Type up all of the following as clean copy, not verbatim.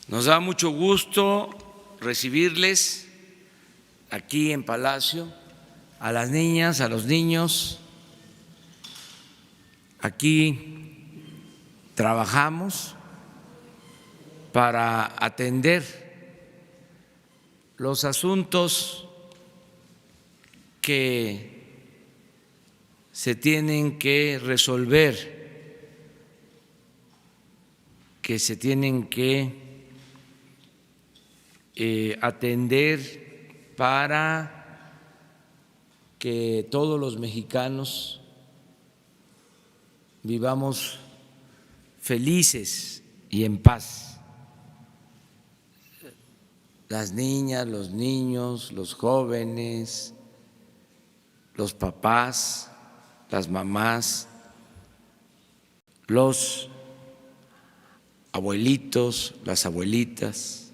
Nos da mucho gusto recibirles aquí en Palacio, a las niñas, a los niños. Aquí trabajamos para atender los asuntos que se tienen que resolver, que se tienen que atender para que todos los mexicanos vivamos felices y en paz. Las niñas, los niños, los jóvenes, los papás, las mamás, los abuelitos, las abuelitas,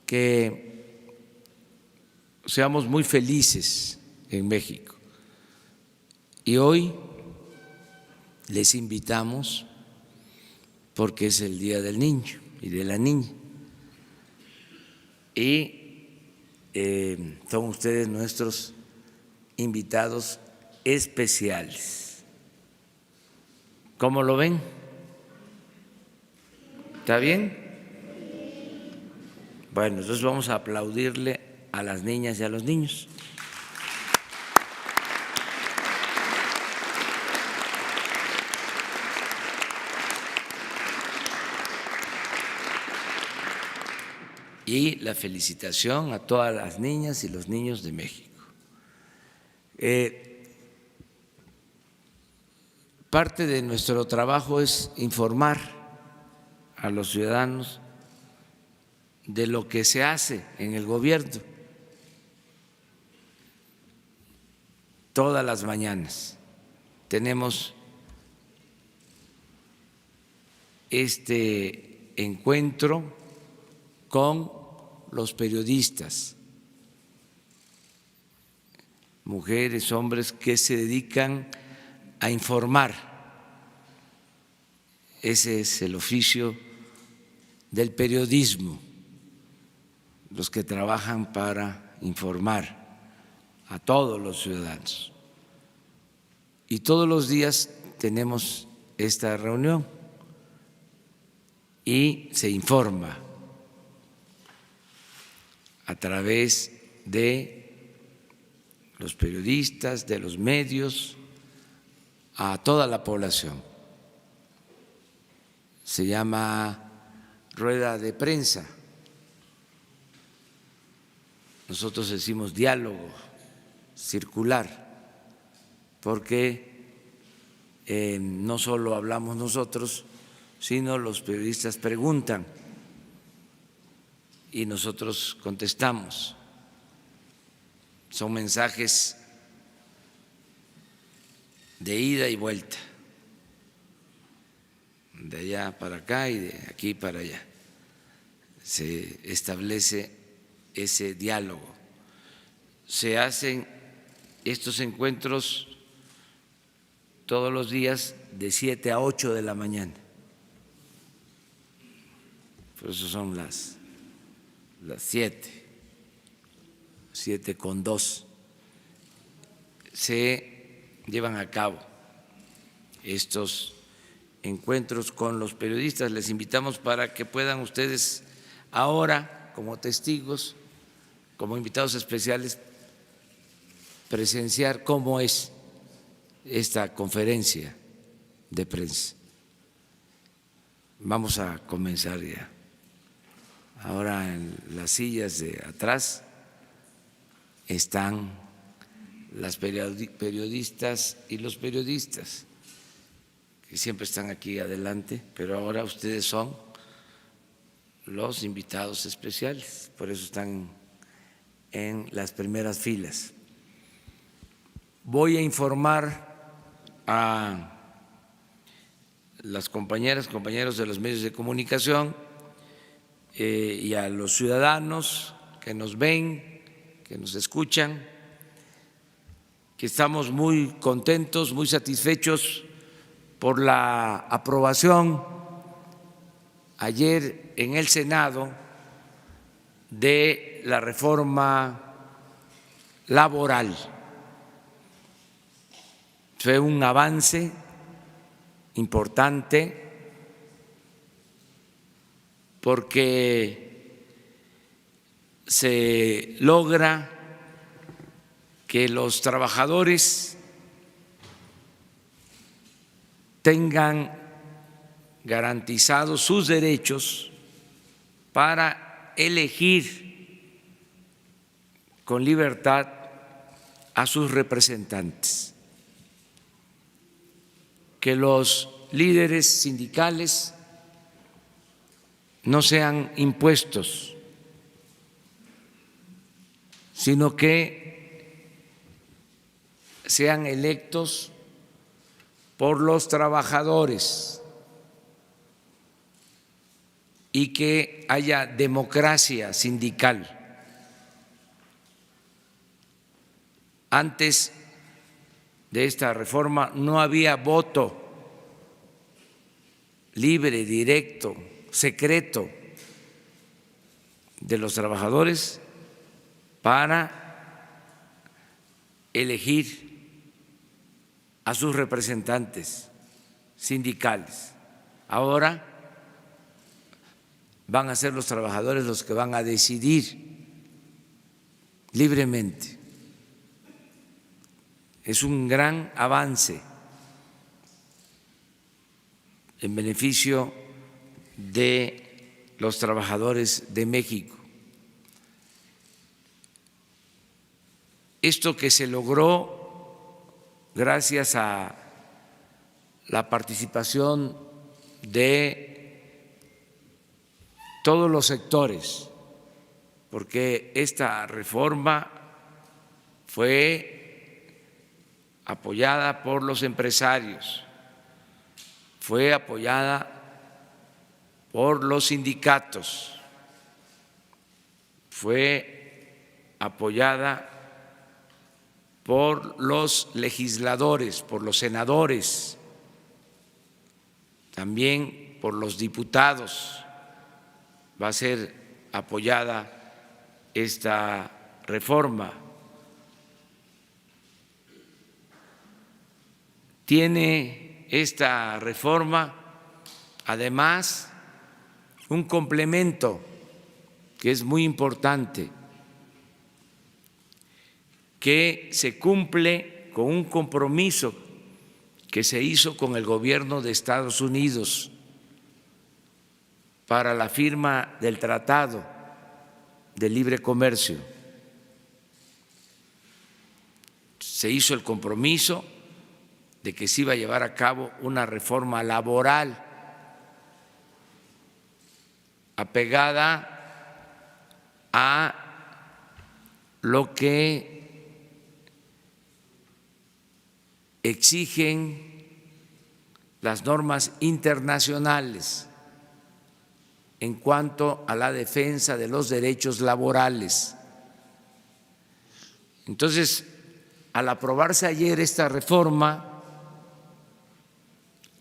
que seamos muy felices en México. Y hoy les invitamos, porque es el Día del Niño y de la Niña, y son ustedes nuestros invitados especiales. ¿Cómo lo ven? ¿Está bien? Bueno, entonces vamos a aplaudirle a las niñas y a los niños. Y la felicitación a todas las niñas y los niños de México. Parte de nuestro trabajo es informar a los ciudadanos de lo que se hace en el gobierno todas las mañanas. Tenemos este encuentro con los periodistas, mujeres, hombres que se dedican a informar. Ese es el oficio del periodismo, los que trabajan para informar a todos los ciudadanos. Y todos los días tenemos esta reunión y se informa a través de los periodistas, de los medios, a toda la población. Se llama rueda de prensa. Nosotros decimos diálogo circular, porque no solo hablamos nosotros, sino los periodistas preguntan y nosotros contestamos. Son mensajes de ida y vuelta, de allá para acá y de aquí para allá. Se establece ese diálogo. Se hacen estos encuentros todos los días de 7 a 8 de la mañana. Por eso son las 7:02. Se llevan a cabo estos encuentros con los periodistas. Les invitamos para que puedan ustedes ahora, como testigos, como invitados especiales, presenciar cómo es esta conferencia de prensa. Vamos a comenzar ya. Ahora en las sillas de atrás están las periodistas y los periodistas, que siempre están aquí adelante, pero ahora ustedes son los invitados especiales, por eso están en las primeras filas. Voy a informar a las compañeras, compañeros de los medios de comunicación y a los ciudadanos que nos ven, que nos escuchan, que estamos muy contentos, muy satisfechos por la aprobación ayer en el Senado de la reforma laboral. Fue un avance importante porque se logra que los trabajadores tengan garantizados sus derechos para elegir con libertad a sus representantes, que los líderes sindicales no sean impuestos, sino que sean electos por los trabajadores y que haya democracia sindical. Antes de esta reforma no había voto libre, directo, secreto de los trabajadores para elegir a sus representantes sindicales. Ahora van a ser los trabajadores los que van a decidir libremente. Es un gran avance en beneficio de los trabajadores de México. Esto que se logró gracias a la participación de todos los sectores, porque esta reforma fue apoyada por los empresarios, fue apoyada por los sindicatos, fue apoyada por los legisladores, por los senadores, también por los diputados. Va a ser apoyada esta reforma. Tiene esta reforma, además, un complemento que es muy importante, que se cumple con un compromiso que se hizo con el gobierno de Estados Unidos para la firma del Tratado de Libre Comercio. Se hizo el compromiso de que se iba a llevar a cabo una reforma laboral apegada a lo que exigen las normas internacionales en cuanto a la defensa de los derechos laborales. Entonces, al aprobarse ayer esta reforma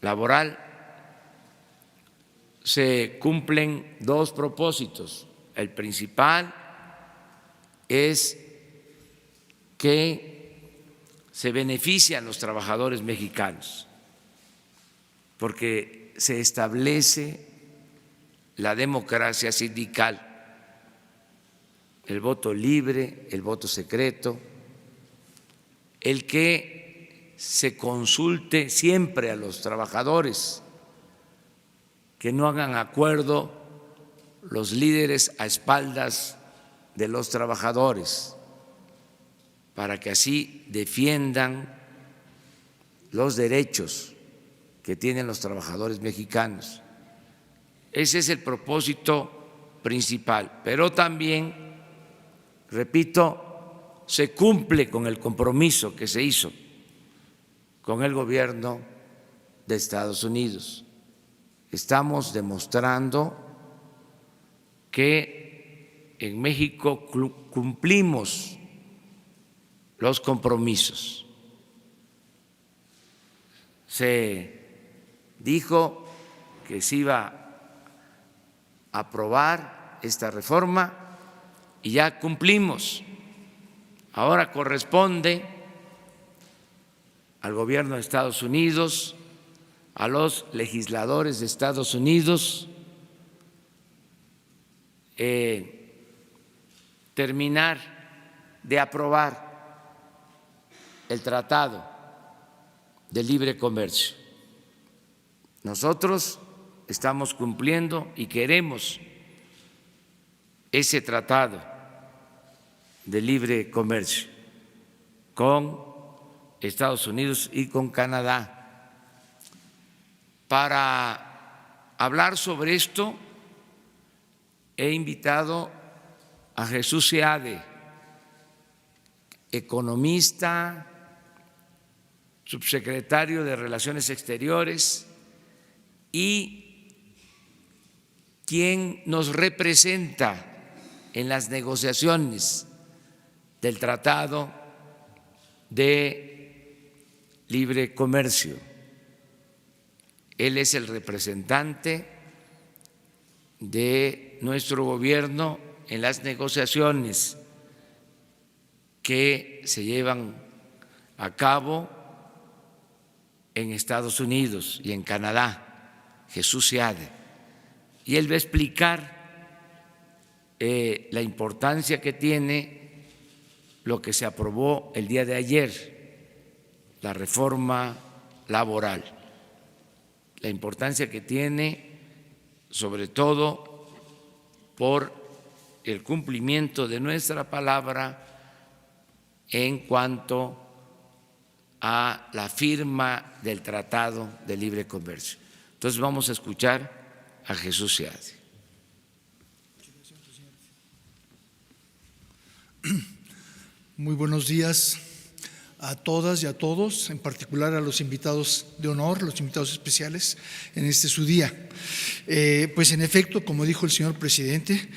laboral, se cumplen dos propósitos. El principal es que se benefician los trabajadores mexicanos, porque se establece la democracia sindical, el voto libre, el voto secreto, el que se consulte siempre a los trabajadores, que no hagan acuerdo los líderes a espaldas de los trabajadores, para que así defiendan los derechos que tienen los trabajadores mexicanos. Ese es el propósito principal, pero también, repito, se cumple con el compromiso que se hizo con el gobierno de Estados Unidos. Estamos demostrando que en México cumplimos los compromisos. Se dijo que se iba aprobar esta reforma y ya cumplimos. Ahora corresponde al gobierno de Estados Unidos, a los legisladores de Estados Unidos, terminar de aprobar el Tratado de Libre Comercio. Nosotros estamos cumpliendo y queremos ese Tratado de Libre Comercio con Estados Unidos y con Canadá. Para hablar sobre esto, he invitado a Jesús Seade, economista, subsecretario de Relaciones Exteriores y quien nos representa en las negociaciones del Tratado de Libre Comercio. Él es el representante de nuestro gobierno en las negociaciones que se llevan a cabo en Estados Unidos y en Canadá, Jesús Seade. Y él va a explicar la importancia que tiene lo que se aprobó el día de ayer, la reforma laboral, la importancia que tiene sobre todo por el cumplimiento de nuestra palabra en cuanto a la firma del Tratado de Libre Comercio. Entonces vamos a escuchar a Jesús Seade. Muy buenos días a todas y a todos, en particular a los invitados de honor, los invitados especiales en este su día. Pues en efecto, como dijo el señor presidente,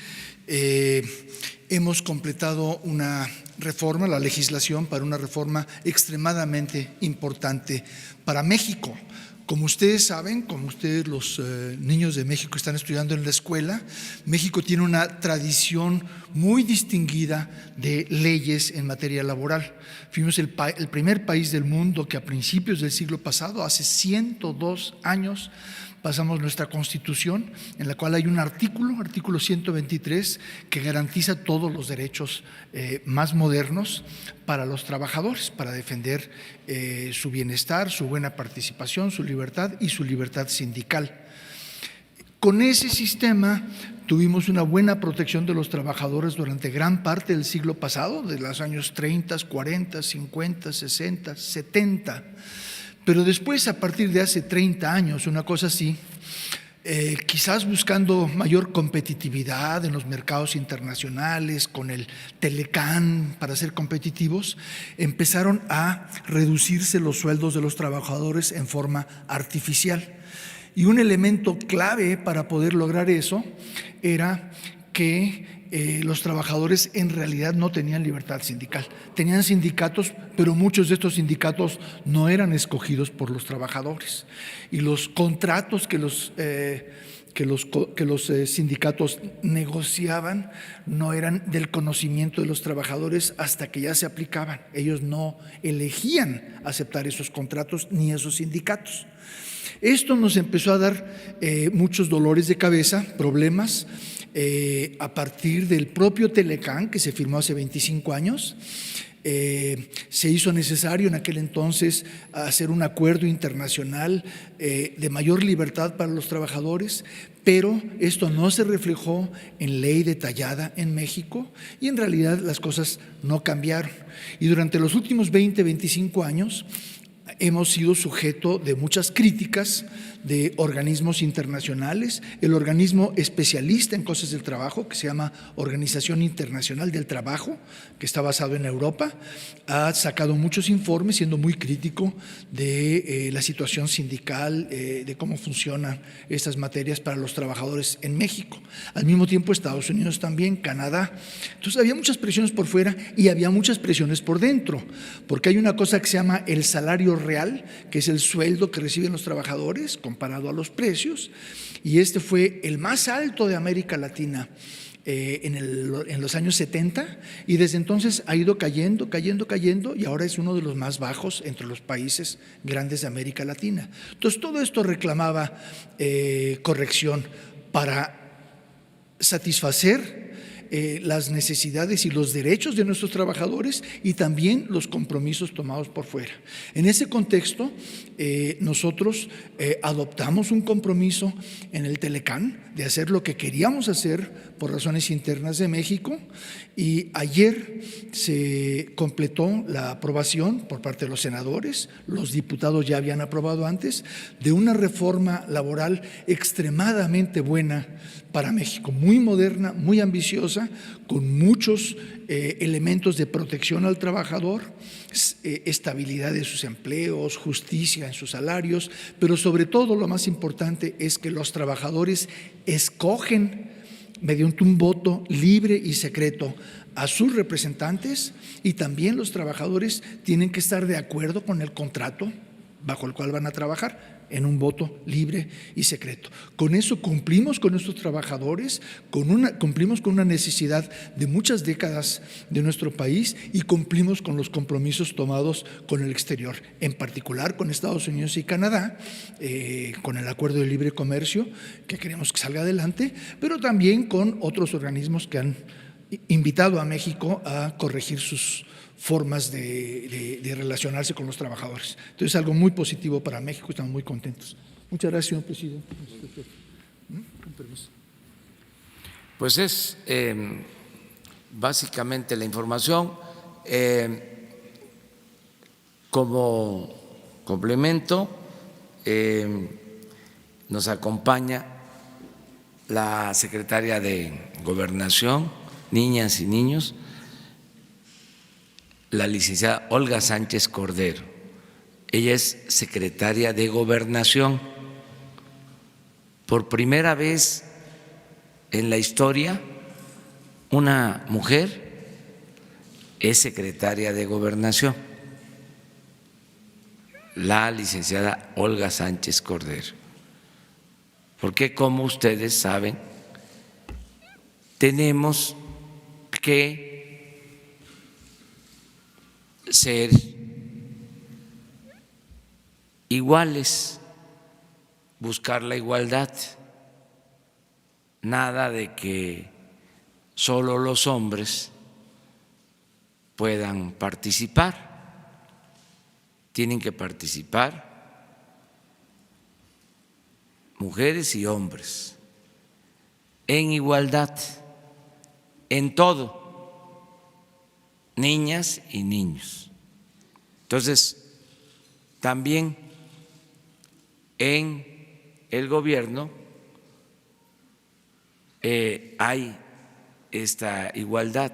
hemos completado una reforma, la legislación para una reforma extremadamente importante para México. Como ustedes saben, como ustedes los niños de México están estudiando en la escuela, México tiene una tradición muy distinguida de leyes en materia laboral. Fuimos el primer país del mundo que a principios del siglo pasado, hace 102 años, pasamos nuestra Constitución, en la cual hay un artículo 123, que garantiza todos los derechos más modernos para los trabajadores, para defender su bienestar, su buena participación, su libertad y su libertad sindical. Con ese sistema tuvimos una buena protección de los trabajadores durante gran parte del siglo pasado, de los años 30, 40, 50, 60, 70. Pero después, a partir de hace 30 años, una cosa así, quizás buscando mayor competitividad en los mercados internacionales, con el Telecán para ser competitivos, empezaron a reducirse los sueldos de los trabajadores en forma artificial. Y un elemento clave para poder lograr eso era que los trabajadores en realidad no tenían libertad sindical. Tenían sindicatos, pero muchos de estos sindicatos no eran escogidos por los trabajadores. Y los contratos que los sindicatos negociaban no eran del conocimiento de los trabajadores hasta que ya se aplicaban. Ellos no elegían aceptar esos contratos ni esos sindicatos. Esto nos empezó a dar muchos dolores de cabeza, problemas, a partir del propio Telecán, que se firmó hace 25 años. Se hizo necesario en aquel entonces hacer un acuerdo internacional de mayor libertad para los trabajadores, pero esto no se reflejó en ley detallada en México y en realidad las cosas no cambiaron. Y durante los últimos 20, 25 años hemos sido sujeto de muchas críticas de organismos internacionales. El organismo especialista en cosas del trabajo, que se llama Organización Internacional del Trabajo, que está basado en Europa, ha sacado muchos informes siendo muy crítico de la situación sindical, de cómo funcionan estas materias para los trabajadores en México. Al mismo tiempo, Estados Unidos también, Canadá. Entonces había muchas presiones por fuera y había muchas presiones por dentro, porque hay una cosa que se llama el salario real, que es el sueldo que reciben los trabajadores, como comparado a los precios, y este fue el más alto de América Latina en los años 70, y desde entonces ha ido cayendo, y ahora es uno de los más bajos entre los países grandes de América Latina. Entonces todo esto reclamaba corrección para satisfacer las necesidades y los derechos de nuestros trabajadores y también los compromisos tomados por fuera. En ese contexto, nosotros adoptamos un compromiso en el Telecán de hacer lo que queríamos hacer por razones internas de México, y ayer se completó la aprobación por parte de los senadores, los diputados ya habían aprobado antes, de una reforma laboral extremadamente buena para México, muy moderna, muy ambiciosa, con muchos elementos de protección al trabajador, estabilidad de sus empleos, justicia en sus salarios, pero sobre todo lo más importante es que los trabajadores escogen mediante un voto libre y secreto a sus representantes, y también los trabajadores tienen que estar de acuerdo con el contrato bajo el cual van a trabajar, en un voto libre y secreto. Con eso cumplimos con nuestros trabajadores, cumplimos con una necesidad de muchas décadas de nuestro país, y cumplimos con los compromisos tomados con el exterior, en particular con Estados Unidos y Canadá, con el Acuerdo de Libre Comercio, que queremos que salga adelante, pero también con otros organismos que han invitado a México a corregir sus formas de relacionarse con los trabajadores. Entonces es algo muy positivo para México, estamos muy contentos. Muchas gracias, señor presidente. Con permiso. Pues es básicamente la información. Como complemento, nos acompaña la secretaria de Gobernación, Niñas y Niños, la licenciada Olga Sánchez Cordero. Ella es secretaria de Gobernación. Por primera vez en la historia, una mujer es secretaria de Gobernación, la licenciada Olga Sánchez Cordero. Porque, como ustedes saben, tenemos que ser iguales, buscar la igualdad, nada de que solo los hombres puedan participar, tienen que participar mujeres y hombres en igualdad, en todo, niñas y niños. Entonces, también en el gobierno hay esta igualdad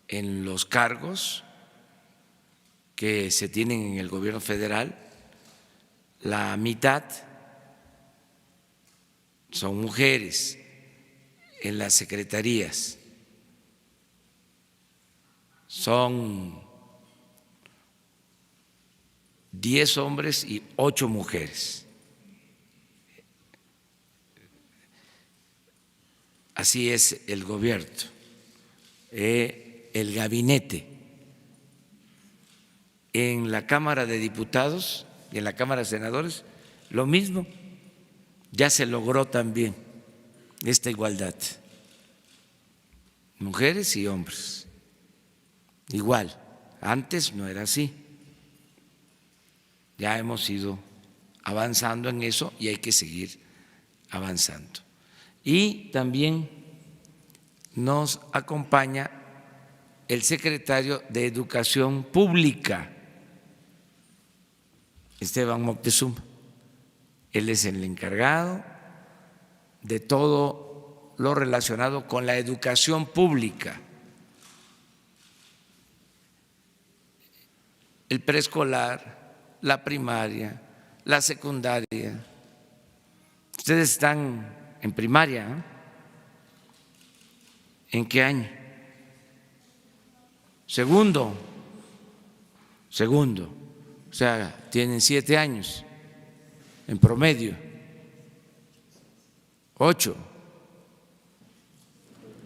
en los cargos que se tienen en el gobierno federal. La mitad son mujeres en las secretarías, son 10 hombres y 8 mujeres. Así es el gobierno, el gabinete. En la Cámara de Diputados y en la Cámara de Senadores, lo mismo, ya se logró también esta igualdad, mujeres y hombres. Igual, antes no era así. Ya hemos ido avanzando en eso y hay que seguir avanzando. Y también nos acompaña el secretario de Educación Pública, Esteban Moctezuma. Él es el encargado de todo lo relacionado con la educación pública, el preescolar, la primaria, la secundaria. Ustedes están en primaria, ¿eh? ¿En qué año? Segundo. O sea, tienen 7 años. en promedio. 8.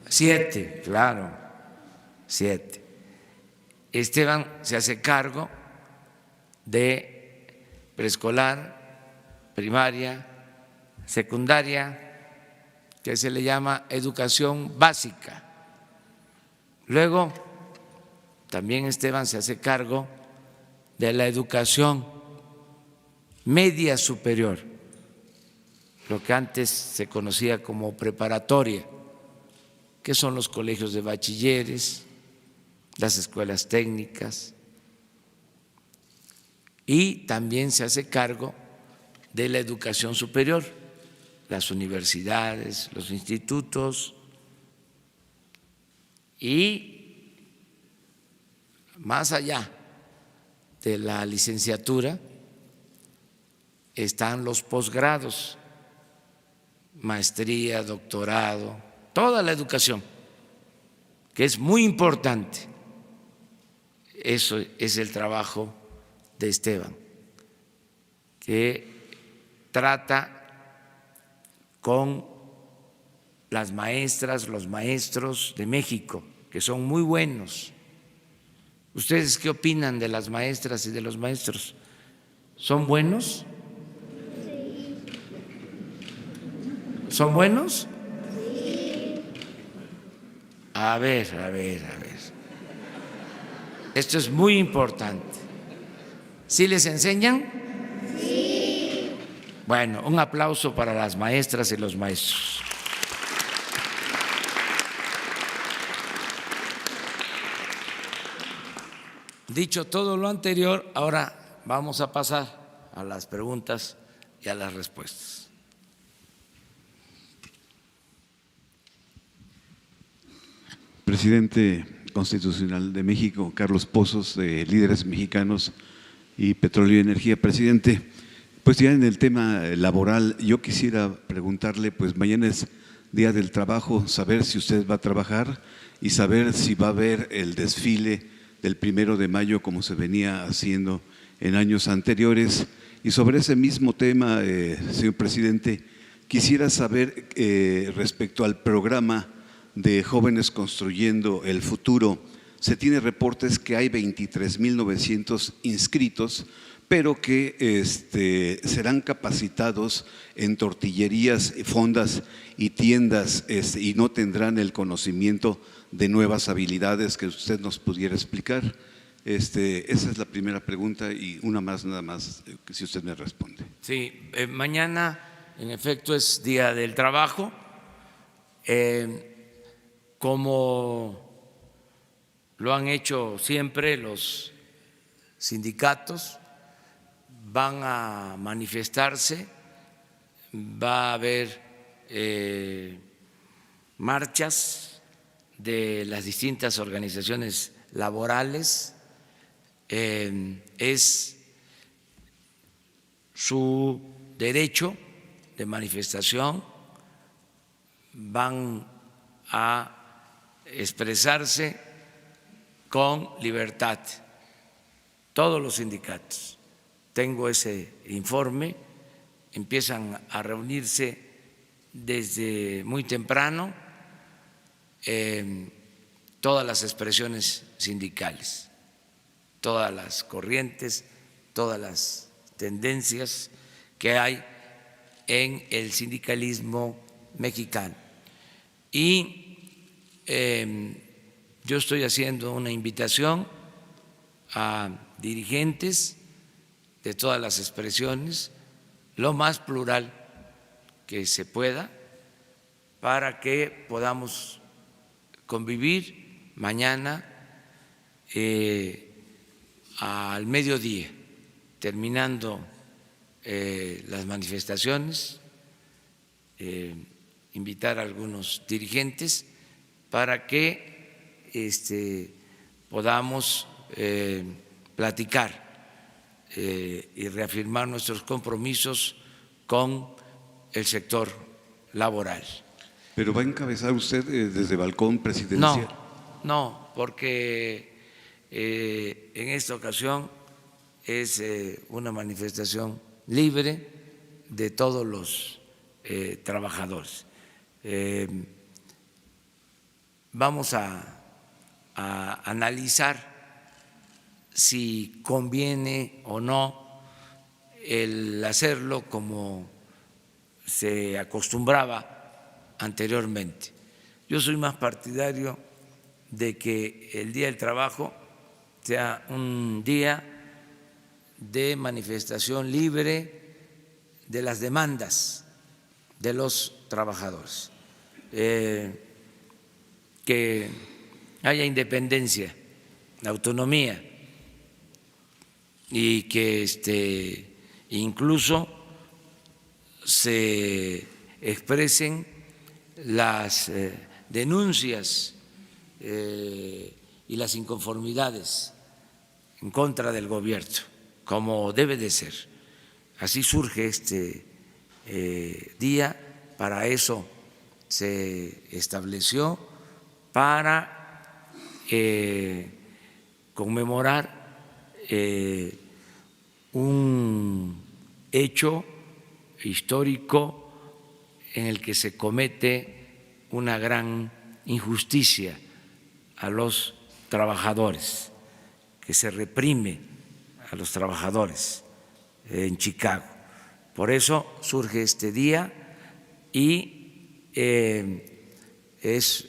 7, claro, 7. Esteban se hace cargo de preescolar, primaria, secundaria, que se le llama educación básica. Luego, también Esteban se hace cargo de la educación media superior, lo que antes se conocía como preparatoria, que son los colegios de bachilleres, las escuelas técnicas, y también se hace cargo de la educación superior, las universidades, los institutos, y más allá de la licenciatura están los posgrados, maestría, doctorado, toda la educación, que es muy importante. Eso es el trabajo de Esteban, que trata con las maestras, los maestros de México, que son muy buenos. ¿Ustedes qué opinan de las maestras y de los maestros? ¿Son buenos? ¿Son buenos? A ver. Esto es muy importante. ¿Sí les enseñan? Sí. Bueno, un aplauso para las maestras y los maestros. Dicho todo lo anterior, ahora vamos a pasar a las preguntas y a las respuestas. Presidente Constitucional de México, Carlos Pozos, de Líderes Mexicanos y Petróleo y Energía. Presidente, pues ya en el tema laboral, yo quisiera preguntarle, pues mañana es Día del Trabajo, saber si usted va a trabajar y saber si va a haber el desfile del 1 de mayo como se venía haciendo en años anteriores. Y sobre ese mismo tema, señor presidente, quisiera saber respecto al programa de Jóvenes Construyendo el Futuro. Se tiene reportes que hay 23.900 inscritos, pero que serán capacitados en tortillerías, fondas y tiendas y no tendrán el conocimiento de nuevas habilidades que usted nos pudiera explicar. Esa es la primera pregunta y una más nada más, si usted me responde. Sí, mañana en efecto es Día del Trabajo. Como lo han hecho siempre los sindicatos, van a manifestarse, va a haber marchas de las distintas organizaciones laborales, es su derecho de manifestación, van a expresarse con libertad, todos los sindicatos. Tengo ese informe, empiezan a reunirse desde muy temprano todas las expresiones sindicales, todas las corrientes, todas las tendencias que hay en el sindicalismo mexicano. Y yo estoy haciendo una invitación a dirigentes de todas las expresiones, lo más plural que se pueda, para que podamos convivir mañana al mediodía, terminando las manifestaciones, invitar a algunos dirigentes para que podamos platicar y reafirmar nuestros compromisos con el sector laboral. ¿Pero va a encabezar usted desde balcón presidencial? No, porque en esta ocasión es una manifestación libre, de todos los trabajadores. Vamos a analizar si conviene o no el hacerlo como se acostumbraba anteriormente. Yo soy más partidario de que el Día del Trabajo sea un día de manifestación libre de las demandas de los trabajadores, que haya independencia, autonomía y que incluso se expresen las denuncias y las inconformidades en contra del gobierno, como debe de ser. Así surge este día, para eso se estableció, para conmemorar un hecho histórico en el que se comete una gran injusticia a los trabajadores, que se reprime a los trabajadores en Chicago. Por eso surge este día y es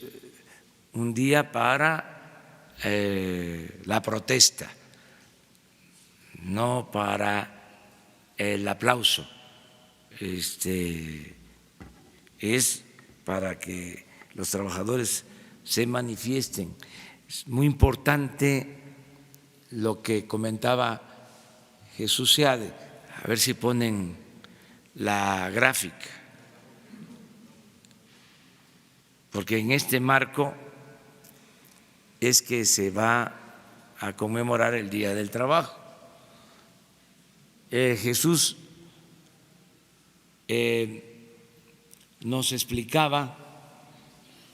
un día para la protesta, no para el aplauso, es para que los trabajadores se manifiesten. Es muy importante lo que comentaba Jesús Seade, a ver si ponen la gráfica, porque en este marco es que se va a conmemorar el Día del Trabajo. Jesús nos explicaba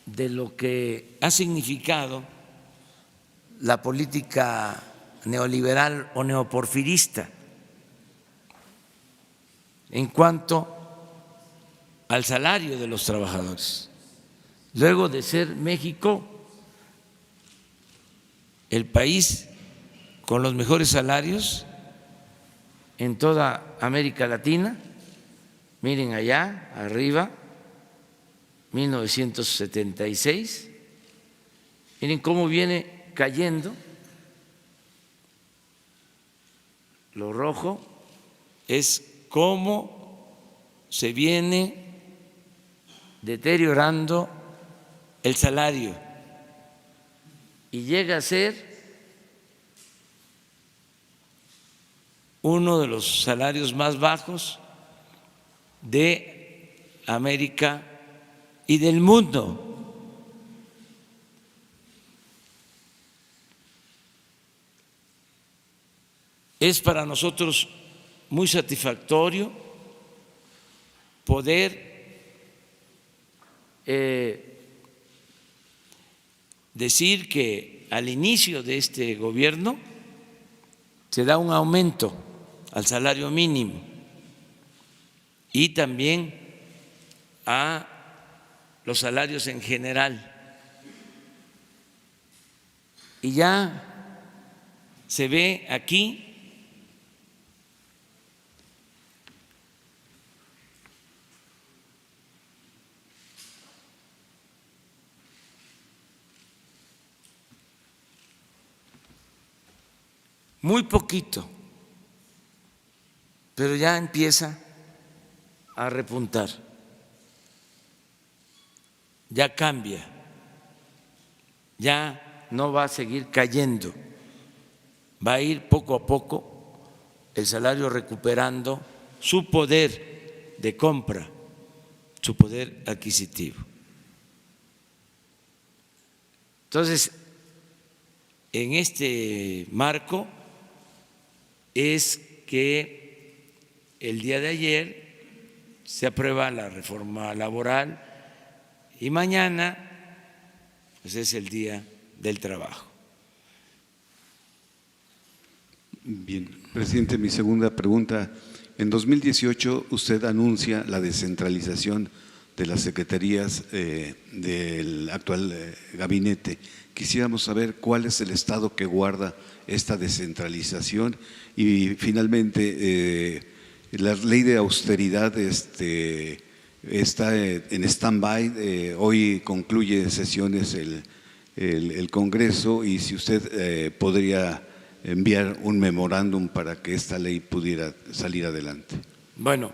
de lo que ha significado la política neoliberal o neoporfirista en cuanto al salario de los trabajadores. Luego de ser México el país con los mejores salarios en toda América Latina, miren allá arriba, 1976, miren cómo viene cayendo, lo rojo es cómo se viene deteriorando el salario y llega a ser uno de los salarios más bajos de América y del mundo. Es para nosotros muy satisfactorio poder decir que al inicio de este gobierno se da un aumento al salario mínimo y también a los salarios en general. Y ya se ve aquí muy poquito, pero ya empieza a repuntar, ya cambia, ya no va a seguir cayendo, va a ir poco a poco el salario recuperando su poder de compra, su poder adquisitivo. Entonces, en este marco es que el día de ayer se aprueba la reforma laboral y mañana pues es el Día del Trabajo. Bien, presidente, mi segunda pregunta En 2018 usted anuncia la descentralización de las secretarías del actual gabinete. Quisiéramos saber cuál es el estado que guarda esta descentralización y finalmente la ley de austeridad está en stand-by. Hoy concluye sesiones el Congreso y si usted podría enviar un memorándum para que esta ley pudiera salir adelante. Bueno,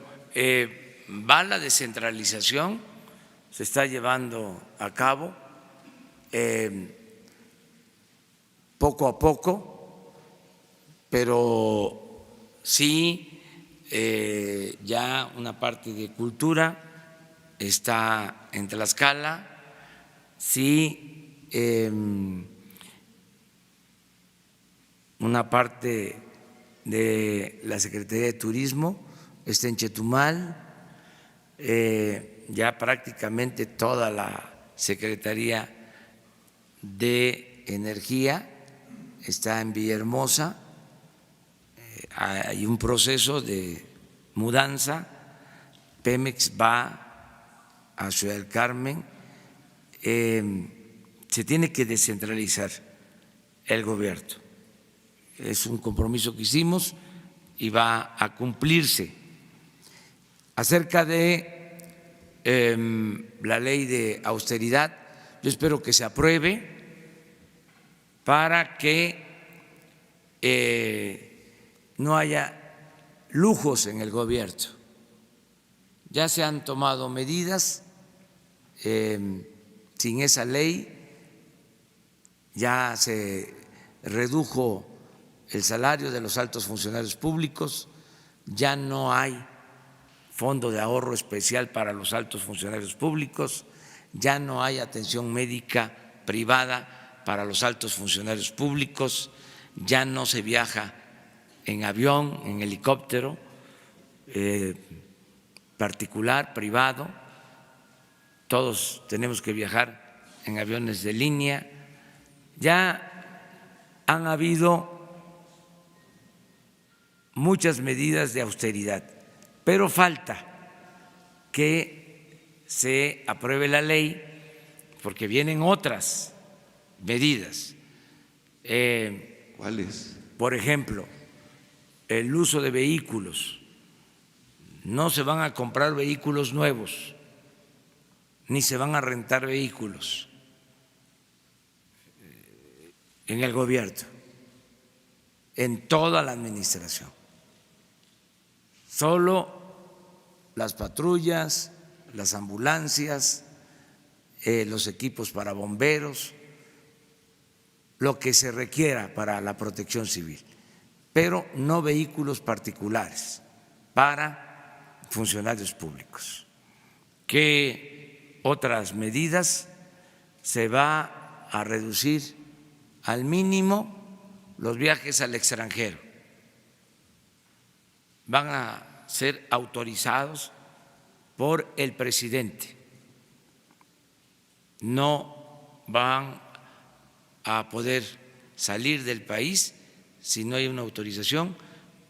va la descentralización, se está llevando a cabo poco a poco, pero sí ya una parte de cultura está en Tlaxcala, sí una parte de la Secretaría de Turismo está en Chetumal, ya prácticamente toda la Secretaría de Energía está en Villahermosa, hay un proceso de mudanza, Pemex va a Ciudad del Carmen, se tiene que descentralizar el gobierno. Es un compromiso que hicimos y va a cumplirse. Acerca de la ley de austeridad, yo espero que se apruebe para que no haya lujos en el gobierno. Ya se han tomado medidas, sin esa ley ya se redujo el salario de los altos funcionarios públicos, ya no hay fondo de ahorro especial para los altos funcionarios públicos, ya no hay atención médica privada para los altos funcionarios públicos, ya no se viaja en avión, en helicóptero particular, privado, todos tenemos que viajar en aviones de línea. Ya han habido muchas medidas de austeridad, pero falta que se apruebe la ley porque vienen otras medidas. ¿Cuáles? Por ejemplo, el uso de vehículos. No se van a comprar vehículos nuevos, ni se van a rentar vehículos en el gobierno, en toda la administración. Solo las patrullas, las ambulancias, los equipos para bomberos, lo que se requiera para la protección civil, pero no vehículos particulares para funcionarios públicos. ¿Qué otras medidas? Se va a reducir al mínimo los viajes al extranjero. Van a ser autorizados por el presidente. No van a poder salir del país si no hay una autorización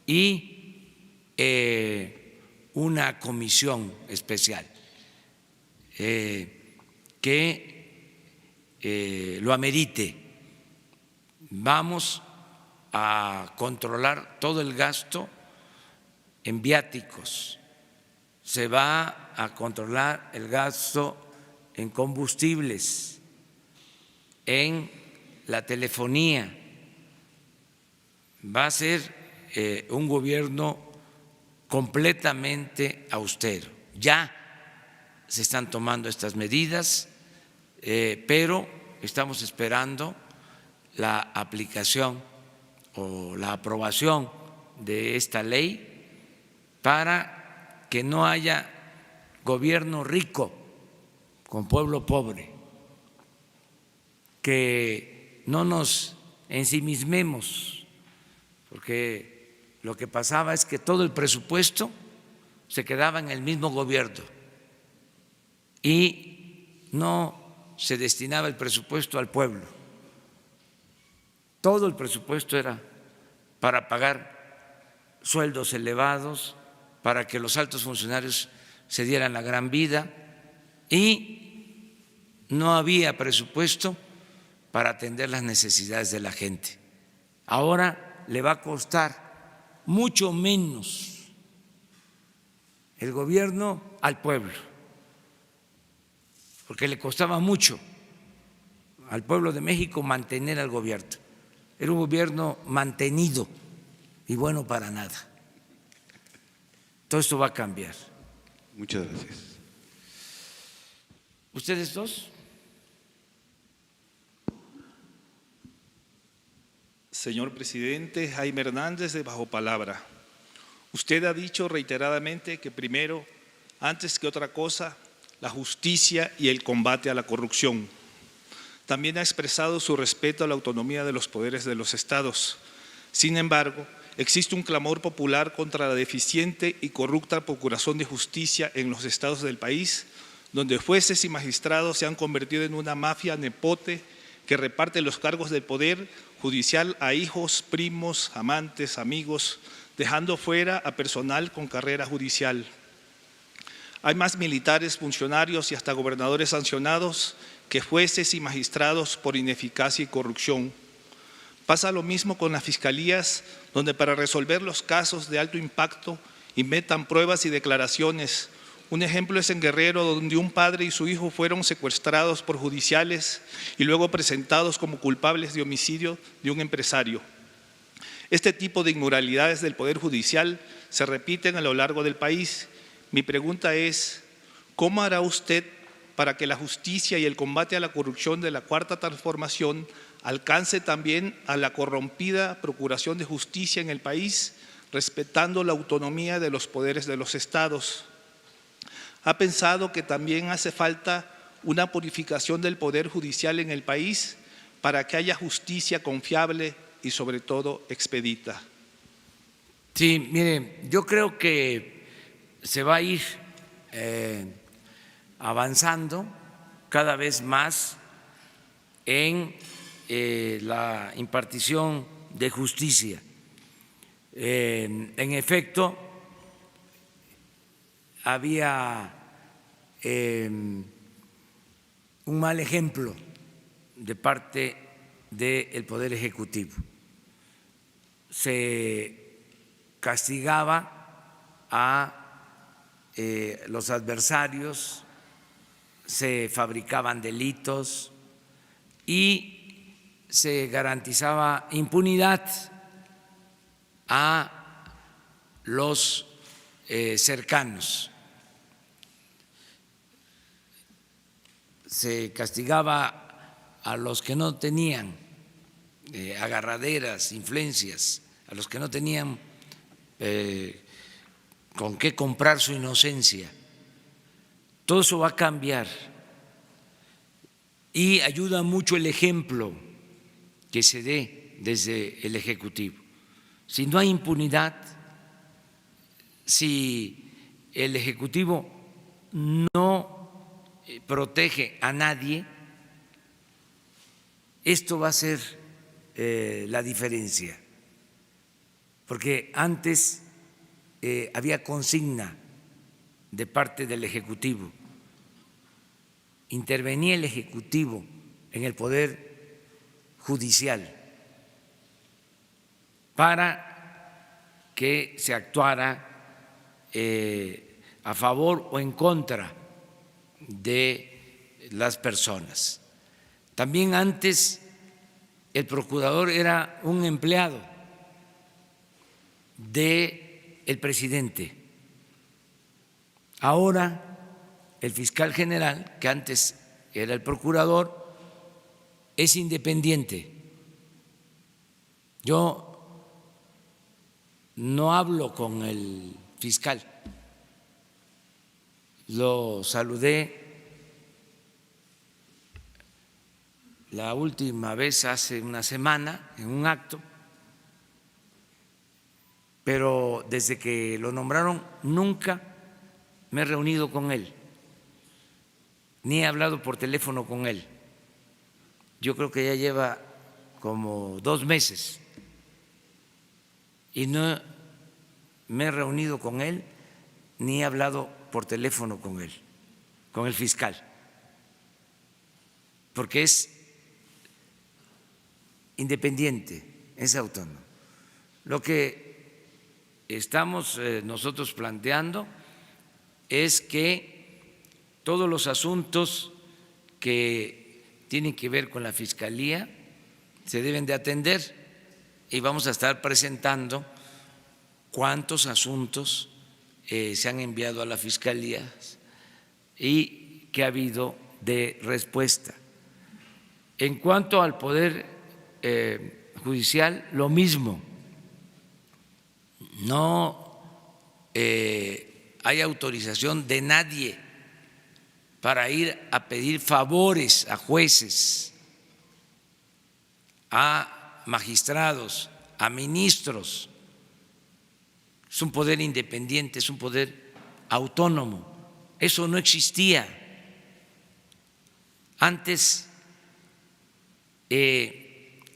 y una comisión especial que lo amerite. Vamos a controlar todo el gasto en viáticos, se va a controlar el gasto en combustibles, en la telefonía. Va a ser un gobierno completamente austero. Ya se están tomando estas medidas, pero estamos esperando la aplicación o la aprobación de esta ley para que no haya gobierno rico con pueblo pobre, que no nos ensimismemos, porque lo que pasaba es que todo el presupuesto se quedaba en el mismo gobierno y no se destinaba el presupuesto al pueblo. Todo el presupuesto era para pagar sueldos elevados, para que los altos funcionarios se dieran la gran vida y no había presupuesto para atender las necesidades de la gente. Ahora le va a costar mucho menos el gobierno al pueblo, porque le costaba mucho al pueblo de México mantener al gobierno. Era un gobierno mantenido y bueno para nada. Todo esto va a cambiar. Muchas gracias. ¿Ustedes dos? Señor presidente, Jaime Hernández de Bajo Palabra. Usted ha dicho reiteradamente que primero, antes que otra cosa, la justicia y el combate a la corrupción. También ha expresado su respeto a la autonomía de los poderes de los estados. Sin embargo, existe un clamor popular contra la deficiente y corrupta procuración de justicia en los estados del país, donde jueces y magistrados se han convertido en una mafia nepote que reparte los cargos del poder judicial a hijos, primos, amantes, amigos, dejando fuera a personal con carrera judicial. Hay más militares, funcionarios y hasta gobernadores sancionados que jueces y magistrados por ineficacia y corrupción. Pasa lo mismo con las fiscalías, donde para resolver los casos de alto impacto inventan pruebas y declaraciones. Un ejemplo es en Guerrero, donde un padre y su hijo fueron secuestrados por judiciales y luego presentados como culpables de homicidio de un empresario. Este tipo de inmoralidades del Poder Judicial se repiten a lo largo del país. Mi pregunta es, ¿cómo hará usted para que la justicia y el combate a la corrupción de la Cuarta Transformación alcance también a la corrompida procuración de justicia en el país, respetando la autonomía de los poderes de los estados? ¿Ha pensado que también hace falta una purificación del Poder Judicial en el país para que haya justicia confiable y sobre todo expedita? Sí, mire, yo creo que se va a ir avanzando cada vez más en la impartición de justicia. En efecto, había un mal ejemplo de parte del Poder Ejecutivo. Se castigaba a los adversarios, se fabricaban delitos y se garantizaba impunidad a los cercanos. Se castigaba a los que no tenían agarraderas, influencias, a los que no tenían con qué comprar su inocencia. Todo eso va a cambiar y ayuda mucho el ejemplo que se dé desde el Ejecutivo. Si no hay impunidad, si el Ejecutivo no protege a nadie, esto va a ser la diferencia, porque antes había consigna de parte del Ejecutivo, intervenía el Ejecutivo en el Poder Judicial para que se actuara a favor o en contra de las personas. También antes el procurador era un empleado del presidente. Ahora el fiscal general, que antes era el procurador, es independiente. Yo no hablo con el fiscal. Lo saludé la última vez hace una semana en un acto, pero desde que lo nombraron nunca me he reunido con él, ni he hablado por teléfono con él. Yo creo que ya lleva como 2 meses y no me he reunido con él ni he hablado por teléfono con él, con el fiscal, porque es independiente, es autónomo. Lo que estamos nosotros planteando es que todos los asuntos que tienen que ver con la Fiscalía se deben de atender y vamos a estar presentando cuántos asuntos se han enviado a la Fiscalía y que ha habido de respuesta. En cuanto al Poder Judicial, lo mismo. No hay autorización de nadie para ir a pedir favores a jueces, a magistrados, a ministros. Es un poder independiente, es un poder autónomo. Eso no existía. Antes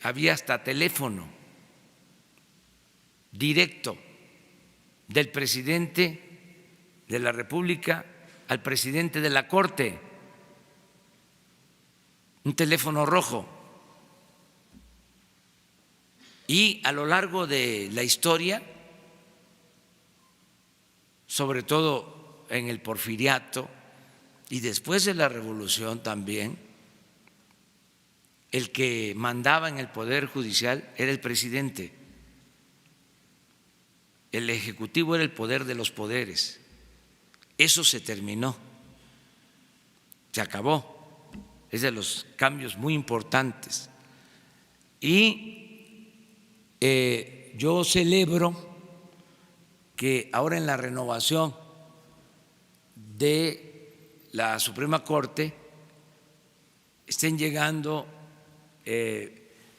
había hasta teléfono directo del presidente de la República al presidente de la Corte, un teléfono rojo. Y a lo largo de la historia, sobre todo en el Porfiriato y después de la Revolución también, el que mandaba en el Poder Judicial era el presidente. El Ejecutivo era el poder de los poderes. Eso se terminó, se acabó. Es de los cambios muy importantes. Y yo celebro que ahora en la renovación de la Suprema Corte estén llegando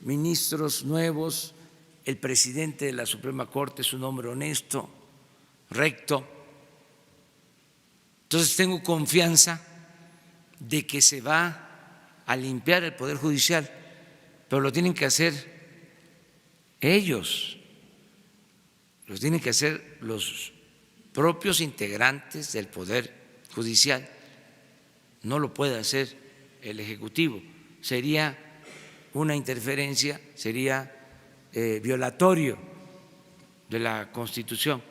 ministros nuevos. El presidente de la Suprema Corte es un hombre honesto, recto. Entonces tengo confianza de que se va a limpiar el Poder Judicial, pero lo tienen que hacer ellos, lo tienen que hacer los propios integrantes del Poder Judicial, no lo puede hacer el Ejecutivo. Sería una interferencia, sería violatorio de la Constitución,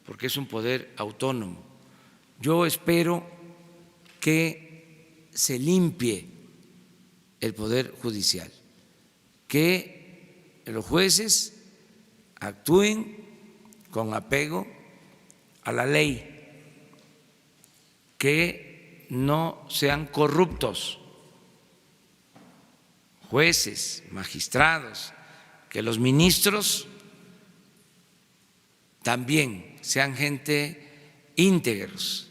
porque es un poder autónomo. Yo espero que se limpie el Poder Judicial, que los jueces actúen con apego a la ley, que no sean corruptos, jueces, magistrados, que los ministros también sean gente íntegros,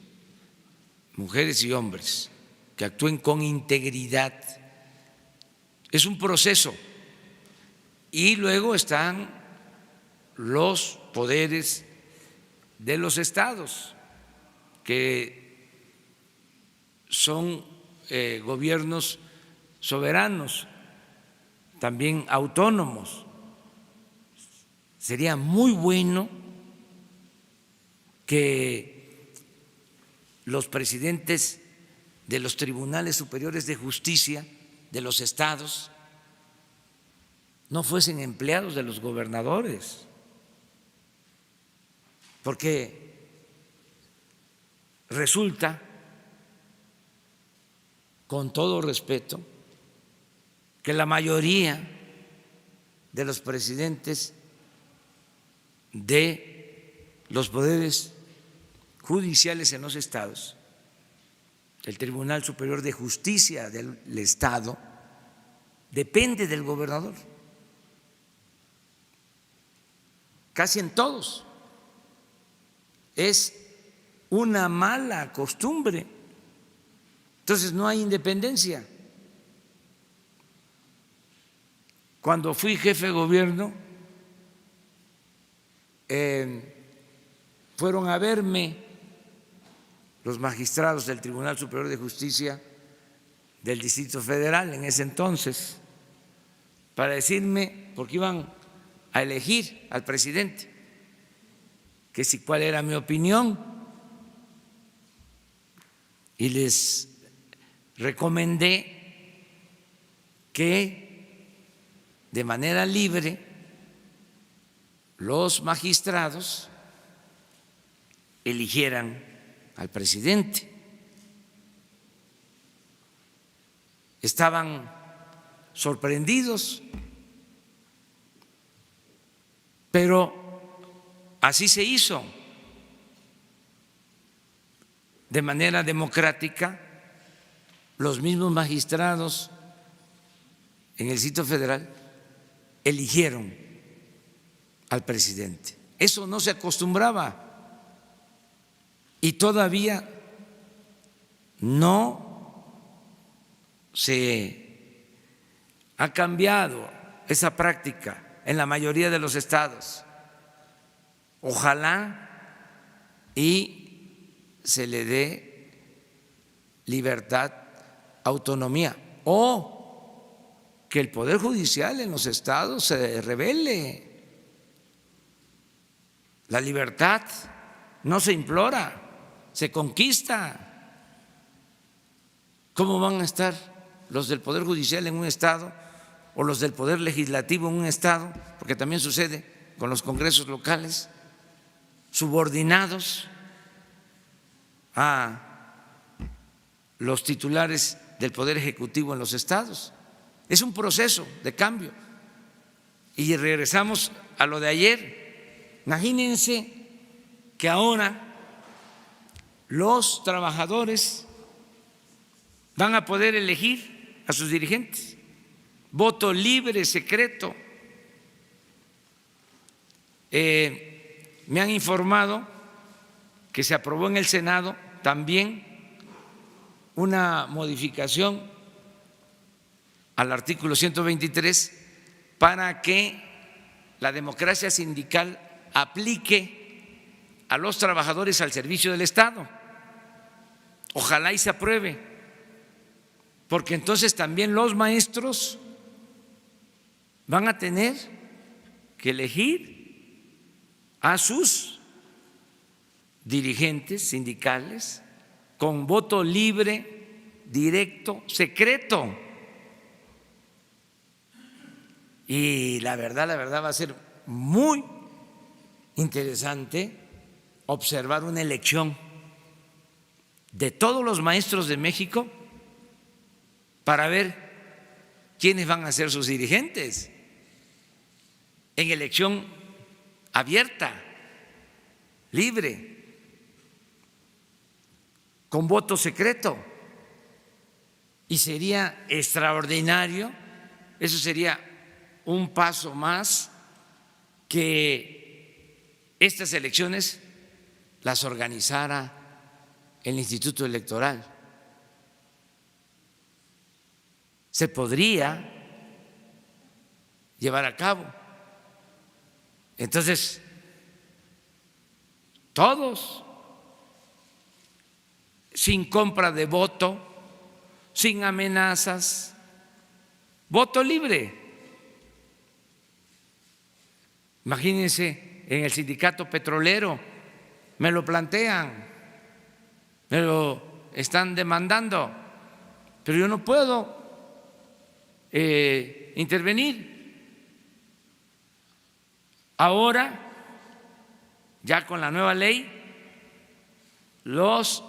mujeres y hombres, que actúen con integridad. Es un proceso. Y luego están los poderes de los estados, que son gobiernos soberanos, también autónomos. Sería muy bueno que los presidentes de los tribunales superiores de justicia de los estados no fuesen empleados de los gobernadores, porque resulta, con todo respeto, que la mayoría de los presidentes de los poderes judiciales en los estados, el Tribunal Superior de Justicia del Estado, depende del gobernador, casi en todos. Es una mala costumbre. Entonces no hay independencia. Cuando fui jefe de gobierno, fueron a verme los magistrados del Tribunal Superior de Justicia del Distrito Federal en ese entonces, para decirme, porque iban a elegir al presidente, que si cuál era mi opinión y les recomendé que de manera libre los magistrados eligieran al presidente. Estaban sorprendidos, pero así se hizo, de manera democrática. Los mismos magistrados en el Distrito Federal eligieron al presidente. Eso no se acostumbraba y todavía no se ha cambiado esa práctica en la mayoría de los estados. Ojalá y se le dé libertad, autonomía, o que el Poder Judicial en los estados se revele. La libertad no se implora, se conquista. ¿Cómo van a estar los del Poder Judicial en un estado o los del Poder Legislativo en un estado? Porque también sucede con los congresos locales, subordinados a los titulares del Poder Ejecutivo en los estados. Es un proceso de cambio. Y regresamos a lo de ayer. Imagínense que ahora los trabajadores van a poder elegir a sus dirigentes. Voto libre, secreto. Me han informado que se aprobó en el Senado también una modificación al artículo 123 para que la democracia sindical aplique a los trabajadores al servicio del Estado. Ojalá y se apruebe, porque entonces también los maestros van a tener que elegir a sus dirigentes sindicales con voto libre, directo, secreto. Y la verdad va a ser muy interesante observar una elección de todos los maestros de México para ver quiénes van a ser sus dirigentes en elección abierta, libre, con voto secreto. Y sería extraordinario, eso sería un paso más, que estas elecciones las organizara el Instituto Electoral. Se podría llevar a cabo. Entonces, todos, sin compra de voto, sin amenazas, voto libre. Imagínense en el sindicato petrolero, me lo plantean, me lo están demandando, pero yo no puedo intervenir. Ahora, ya con la nueva ley, los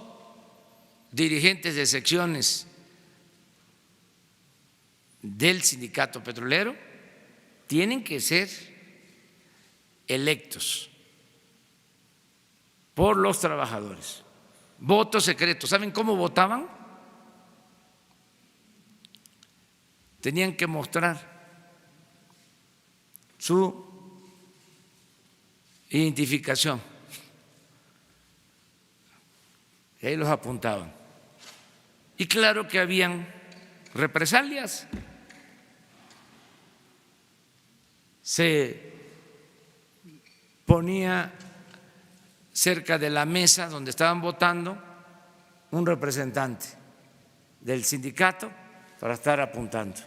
dirigentes de secciones del sindicato petrolero tienen que ser electos por los trabajadores. Voto secreto. ¿Saben cómo votaban? Tenían que mostrar su identificación. Y ahí los apuntaban. Y claro que habían represalias. Se ponía cerca de la mesa donde estaban votando un representante del sindicato para estar apuntando.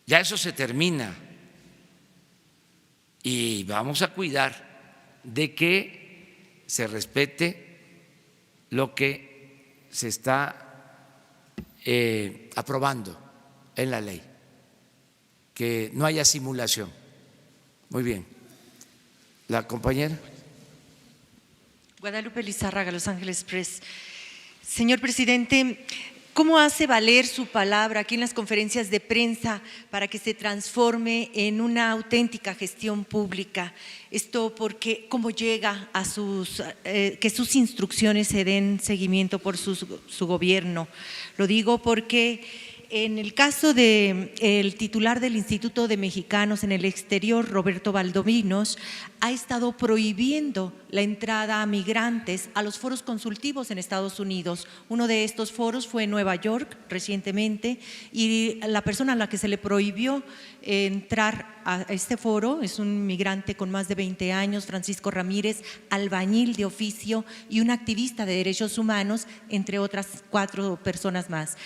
Ya eso se termina y vamos a cuidar de que se respete lo que se está aprobando en la ley, que no haya simulación. Muy bien. La compañera. Guadalupe Lizárraga, Los Ángeles Press. Señor presidente, ¿cómo hace valer su palabra aquí en las conferencias de prensa para que se transforme en una auténtica gestión pública? Esto porque, ¿cómo llega a que sus instrucciones se den seguimiento por su gobierno? Lo digo porque en el caso del titular del Instituto de Mexicanos en el Exterior, Roberto Valdovinos, ha estado prohibiendo la entrada a migrantes a los foros consultivos en Estados Unidos. Uno de estos foros fue en Nueva York recientemente y la persona a la que se le prohibió entrar a este foro es un migrante con más de 20 años, Francisco Ramírez, albañil de oficio y un activista de derechos humanos, entre otras 4 personas más.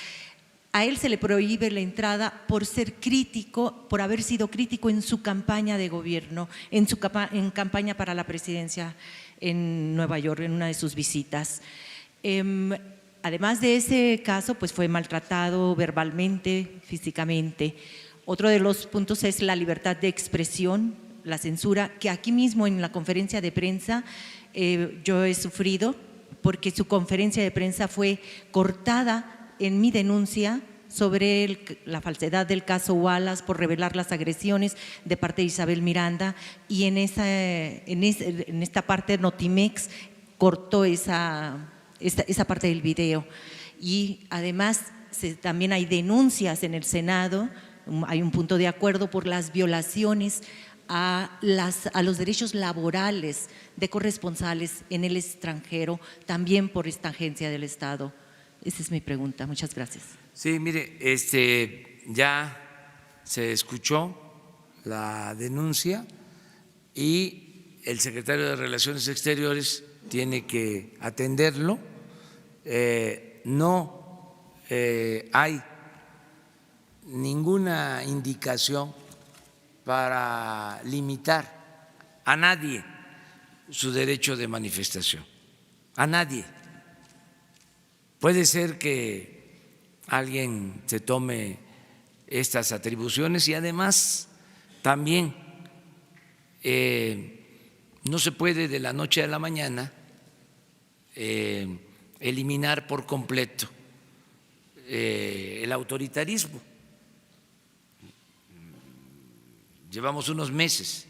A él se le prohíbe la entrada por ser crítico, por haber sido crítico en su campaña de gobierno, en campaña para la presidencia en Nueva York, en una de sus visitas. Además de ese caso, pues fue maltratado verbalmente, físicamente. Otro de los puntos es la libertad de expresión, la censura, que aquí mismo en la conferencia de prensa yo he sufrido, porque su conferencia de prensa fue cortada en mi denuncia sobre la falsedad del caso Wallace por revelar las agresiones de parte de Isabel Miranda, y en esta parte Notimex cortó esa parte del video. Y además también hay denuncias en el Senado, hay un punto de acuerdo por las violaciones a los derechos laborales de corresponsales en el extranjero, también por esta agencia del Estado. Esa es mi pregunta. Muchas gracias. Sí, mire, ya se escuchó la denuncia y el secretario de Relaciones Exteriores tiene que atenderlo. No hay ninguna indicación para limitar a nadie su derecho de manifestación, a nadie. Puede ser que alguien se tome estas atribuciones y además también no se puede de la noche a la mañana eliminar por completo el autoritarismo. Llevamos unos meses.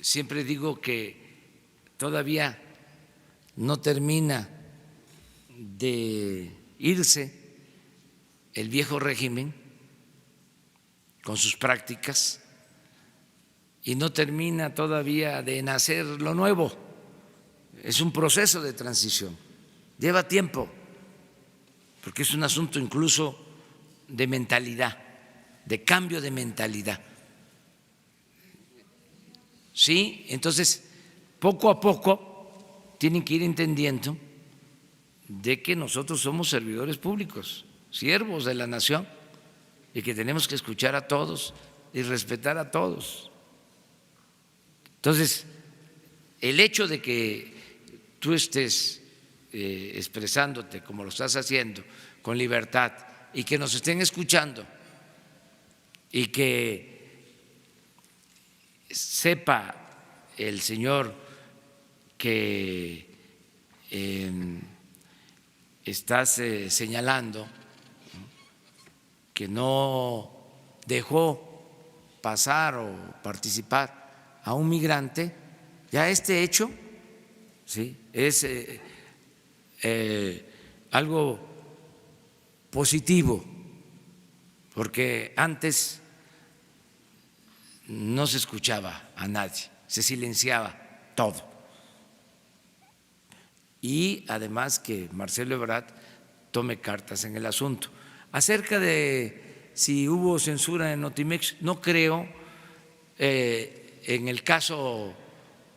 Siempre digo que todavía no termina de irse el viejo régimen con sus prácticas y no termina todavía de nacer lo nuevo. Es un proceso de transición, lleva tiempo, porque es un asunto incluso de mentalidad, de cambio de mentalidad. Sí, entonces poco a poco tienen que ir entendiendo de que nosotros somos servidores públicos, siervos de la nación, y que tenemos que escuchar a todos y respetar a todos. Entonces, el hecho de que tú estés expresándote como lo estás haciendo, con libertad, y que nos estén escuchando, y que sepa el señor que estás señalando que no dejó pasar o participar a un migrante, ya este hecho, ¿sí?, es algo positivo, porque antes no se escuchaba a nadie, se silenciaba todo. Y además que Marcelo Ebrard tome cartas en el asunto. Acerca de si hubo censura en Notimex, no creo. En el caso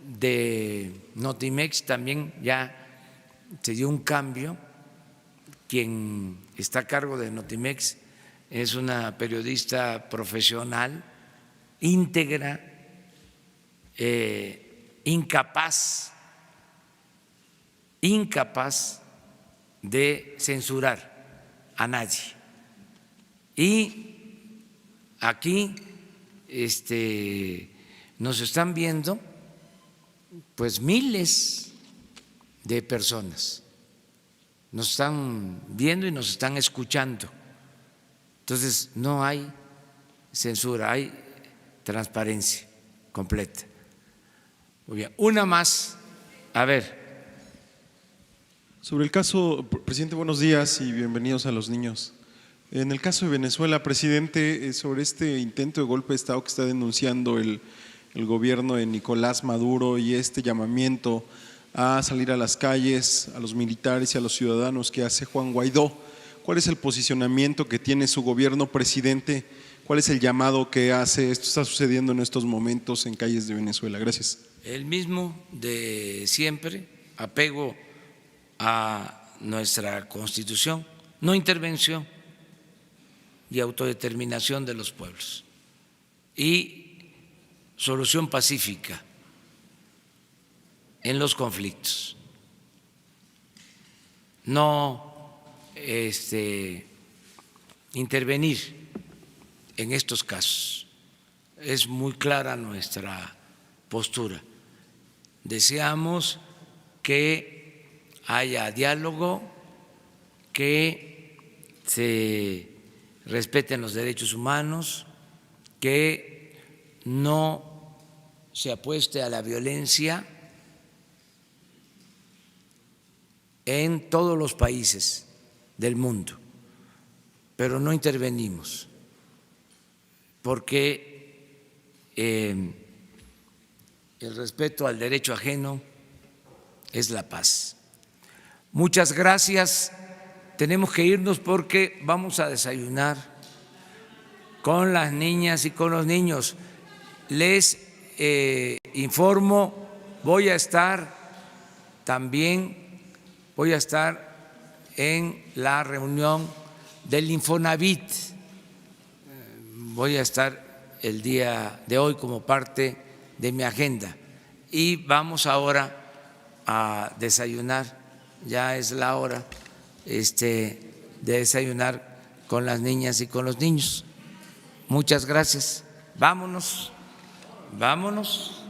de Notimex también ya se dio un cambio. Quien está a cargo de Notimex es una periodista profesional, íntegra, incapaz incapaz de censurar a nadie. Y aquí nos están viendo pues miles de personas, nos están viendo y nos están escuchando. Entonces no hay censura, hay transparencia completa. Muy bien, una más. A ver. Sobre el caso, presidente, buenos días y bienvenidos a los niños. En el caso de Venezuela, presidente, sobre este intento de golpe de Estado que está denunciando el gobierno de Nicolás Maduro y este llamamiento a salir a las calles, a los militares y a los ciudadanos que hace Juan Guaidó, ¿cuál es el posicionamiento que tiene su gobierno, presidente? ¿Cuál es el llamado que hace? Esto está sucediendo en estos momentos en calles de Venezuela. Gracias. El mismo de siempre, apego a nuestra Constitución, no intervención y autodeterminación de los pueblos y solución pacífica en los conflictos. No intervenir en estos casos. Es muy clara nuestra postura. Deseamos que haya diálogo, que se respeten los derechos humanos, que no se apueste a la violencia en todos los países del mundo, pero no intervenimos porque el respeto al derecho ajeno es la paz. Muchas gracias. Tenemos que irnos porque vamos a desayunar con las niñas y con los niños. Les informo, voy a estar en la reunión del Infonavit. Voy a estar el día de hoy como parte de mi agenda. Y vamos ahora a desayunar, ya es la hora de desayunar con las niñas y con los niños. Muchas gracias. Vámonos, vámonos.